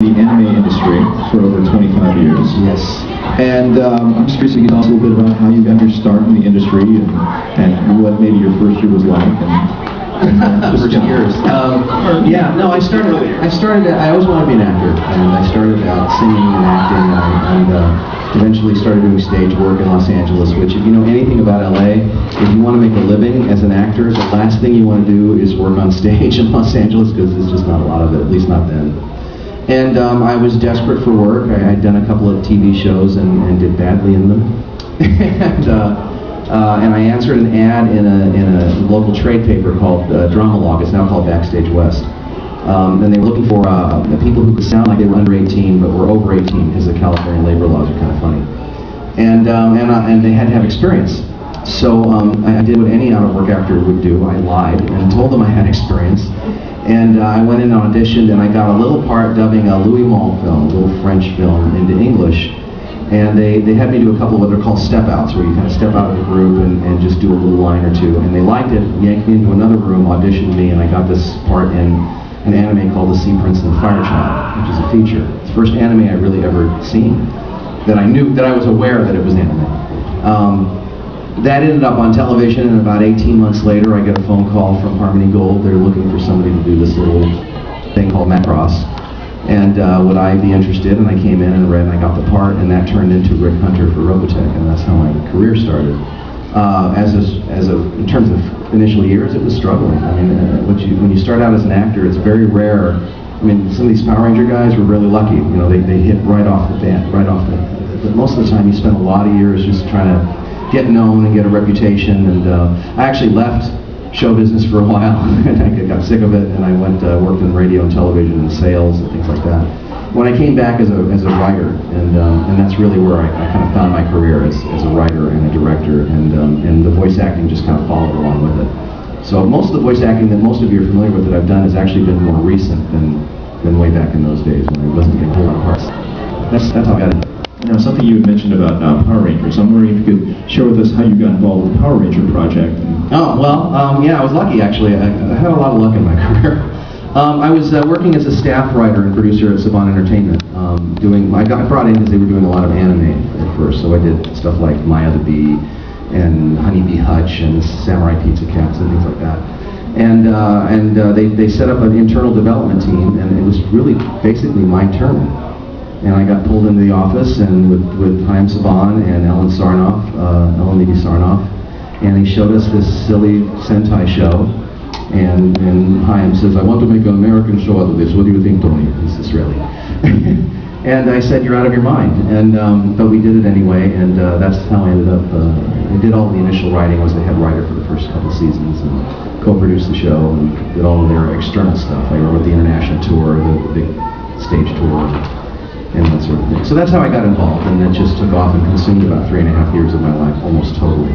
the anime industry for over 25 years. Yes. And I'm just curious if you can tell us a little bit about how you got your start in the industry and what maybe your first year was like. The first years. Yeah, no, I always wanted to be an actor, and I started out singing and acting, and eventually started doing stage work in Los Angeles, which, if you know anything about LA, if you want to make a living as an actor, the last thing you want to do is work on stage in Los Angeles, because there's just not a lot of it, at least not then. And I was desperate for work. I had done a couple of TV shows and did badly in them. And I answered an ad in a local trade paper called Drama Log. It's now called Backstage West. And they were looking for people who could sound like they were under 18 but were over 18, because the California labor laws are kind of funny. And they had to have experience. So I did what any out-of-work actor would do. I lied and told them I had experience. And I went in and auditioned, and I got a little part dubbing a Louis Malle film, a little French film, into English. And they had me do a couple of what they're called step-outs, where you kind of step out of the group and just do a little line or two. And they liked it, yanked me into another room, auditioned me, and I got this part in an anime called The Sea Prince and the Fire Child, which is a feature. It's the first anime I really ever seen that I was aware that it was anime. That ended up on television, and about 18 months later, I get a phone call from Harmony Gold. They're looking for somebody to do this little thing called Macross. And would I be interested? And I came in and read, and I got the part, and that turned into Rick Hunter for Robotech, and that's how my career started. In terms of initial years, it was struggling. I mean, when you start out as an actor, it's very rare. I mean, some of these Power Ranger guys were really lucky. You know, they hit right off the bat, but most of the time, you spend a lot of years just trying to get known and get a reputation. And I actually left show business for a while, and I got sick of it, and I went worked in radio and television and sales and things like that. When I came back as a writer, and that's really where I kind of found my career as a writer and a director, and the voice acting just kind of followed along with it. So most of the voice acting that most of you are familiar with that I've done has actually been more recent than way back in those days when I wasn't getting a whole lot of parts. That's how I got it. Now, something you had mentioned about Power Rangers. I'm wondering if you could share with us how you got involved with the Power Ranger project. Yeah, I was lucky, actually. I had a lot of luck in my career. I was working as a staff writer and producer at Saban Entertainment. I got brought in because they were doing a lot of anime at first, so I did stuff like Maya the Bee and Honeybee Hutch and Samurai Pizza Cats and things like that. And they set up an internal development team, and it was really basically my turn. And I got pulled into the office and with Chaim Saban and Ellen Levy Sarnoff, and they showed us this silly Sentai show. And Chaim says, "I want to make an American show out of this. What do you think, Tony?" He's Israeli. And I said, "You're out of your mind." But we did it anyway, and that's how I ended up. I did all the initial writing. I was the head writer for the first couple seasons, and co-produced the show, and did all of their external stuff. I wrote the international tour, the big stage tour, and that sort of thing. So that's how I got involved, and it just took off and consumed about 3.5 years of my life, almost totally.